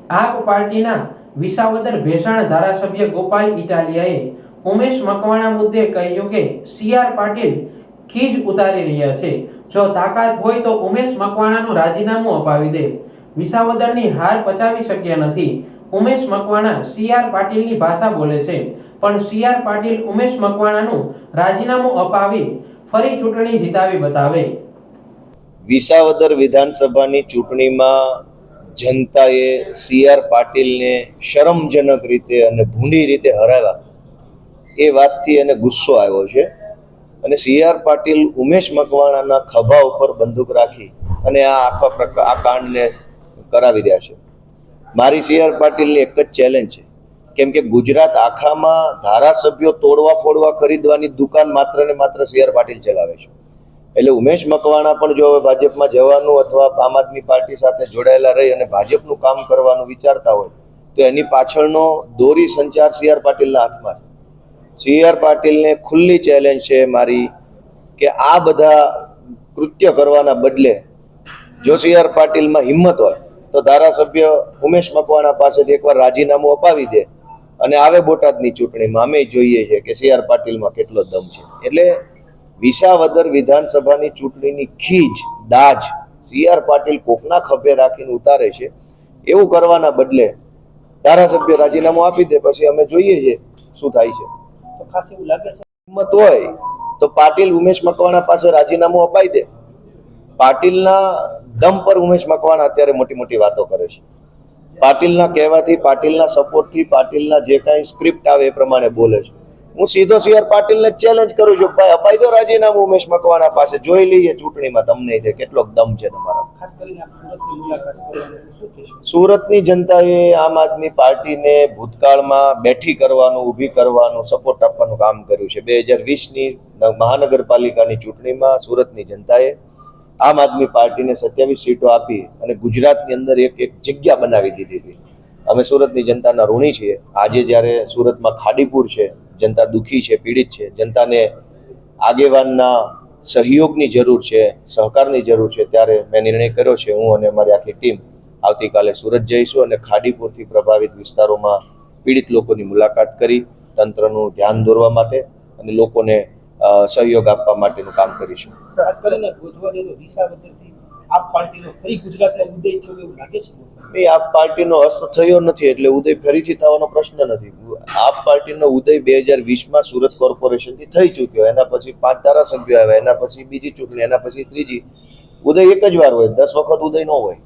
આપ પાર્ટીના વિસાવદર ભેસાણ ધારાસભ્ય ગોપાલ ઇટાલિયાએ ઉમેશ મકવાણા મુદ્દે કહ્યું કે સીઆર પાટીલ ખીજ ઉતારી રહ્યા છે। જો તાકાત હોય તો ઉમેશ મકવાણાનું રાજીનામું અપાવી દે। વિસાવદરની હાર પચાવી શક્યા નથી। ઉમેશ મકવાણા સીઆર પાટીલની ભાષા બોલે છે, પણ સીઆર પાટીલ ઉમેશ મકવાણાનું રાજીનામું અપાવી ફરી ચૂંટણી જીતાવી બતાવે। વિસાવદર વિધાનસભાની ચૂંટણીમાં જનતાએ સીઆર પાટીલને શરમજનક રીતે અને ભૂંડી રીતે હરાવ્યા, એ વાતથી એને ગુસ્સો આવ્યો છે અને સીઆર પાટીલ ઉમેશ મકવાણાના ખભા ઉપર બંદૂક રાખી અને આ કાંડને કરાવી રહ્યા છે। મારી સીઆર પાટીલની એક જ ચેલેન્જ છે, કેમ કે ગુજરાત આખામાં ધારાસભ્યો તોડવા ફોડવા ખરીદવાની દુકાન માત્ર ને માત્ર સીઆર પાટીલ ચલાવે છે। એટલે ઉમેશ મકવાણા પણ જો હવે ભાજપમાં જવાનું અથવા આમ આદમી પાર્ટી સાથે જોડાયેલા રહી અને ભાજપનું કામ કરવાનું વિચારતા હોય તો એની પાછળનો દોરી સંચાર સીઆર પાટીલના હાથમાં છે। સીઆર પાટીલને ખુલ્લી ચેલેન્જ છે મારી કે આ બધા કૃત્ય કરવાના બદલે જો સીઆર પાટીલમાં હિંમત હોય તો ધારાસભ્ય ઉમેશ મકવાણા પાસેથી એકવાર રાજીનામું અપાવી દે અને આવે બોટાદની ચૂંટણીમાં અમે જોઈએ છે કે સીઆર પાટીલમાં કેટલો દમ છે। એટલે વિસાવદર વિધાનસભાની ચૂંટણીની ખીજ દાજ સીઆર પાટીલ કોકના ખભે રાખીને ઉતારે છે। એવું કરવાના બદલે ધારાસભ્ય રાજીનામું આપી દે, પછી અમે જોઈએ છે શું થાય છે। તો ખાસ એવું લાગે છે હિંમત હોય તો પાટીલ ઉમેશ મકવાણા પાસે રાજીનામું અપાઈ દે। પાટીલના દમ પર ઉમેશ મકવાણા અત્યારે મોટી મોટી વાતો કરે છે। પાટીલના કહેવાથી, પાટીલના સપોર્ટથી, પાટીલના જે કાંઈ સ્ક્રિપ્ટ આવે એ પ્રમાણે બોલે છે। હું સીધો સીઆર પાટીલને ચેલેન્જ કરું છું, ભાઈ અપાઈ દો રાજીનામું ઉમેશ મકવાણા પાસે, જોઈ લઈએ ચૂંટણીમાં તમને કેટલો દમ છે તમારા। ખાસ કરીને આપ સુરતની મુલાકાત કરવાની શું કહેશો? સુરતની જનતાએ આમ આદમી પાર્ટીને ભૂતકાળમાં બેઠી કરવાનું, ઊભી કરવાનું, સપોર્ટ આપવાનું કામ કર્યું છે। 2020ની મહાનગરપાલિકાની ચૂંટણીમાં સુરતની જનતાએ આમ આદમી પાર્ટીને 27 સીટો આપી અને ગુજરાતની અંદર એક જગ્યા બનાવી દીધી હતી। અમે સુરતની જનતાના ઋણી છીએ। આજે જ્યારે સુરતમાં ખાડીપુર છે, જનતા દુઃખી છે, પીડિત છે, જનતાને આગેવાનના સહયોગની જરૂર છે, સહકારની જરૂર છે, ત્યારે મેં નિર્ણય કર્યો છે, હું અને અમારી આખી ટીમ આવતીકાલે સુરત જઈશું અને ખાડીપુરથી પ્રભાવિત વિસ્તારોમાં પીડિત લોકોની મુલાકાત કરી તંત્રનું ધ્યાન દોરવા માટે અને લોકોને સહયોગ આપવા માટેનું કામ કરીશું। ખાસ કરીને જોવા જઈએ તો વિસાવદરથી આપ પાર્ટીનો ફરી ગુજરાતમાં ઉદય થયો એવું લાગે છે? નહીં, આપ પાર્ટીનો અસ્ત થયો નથી એટલે ઉદય ફરીથી થવાનો પ્રશ્ન નથી। આપ પાર્ટીનો ઉદય 2020માં સુરત કોર્પોરેશનથી થઈ ચૂક્યો, એના પછી 5 ધારાસભ્યો આવ્યા, એના પછી બીજી ચૂંટણી, એના પછી ત્રીજી। ઉદય એક જ વાર હોય, 10 વખત ઉદય ન હોય।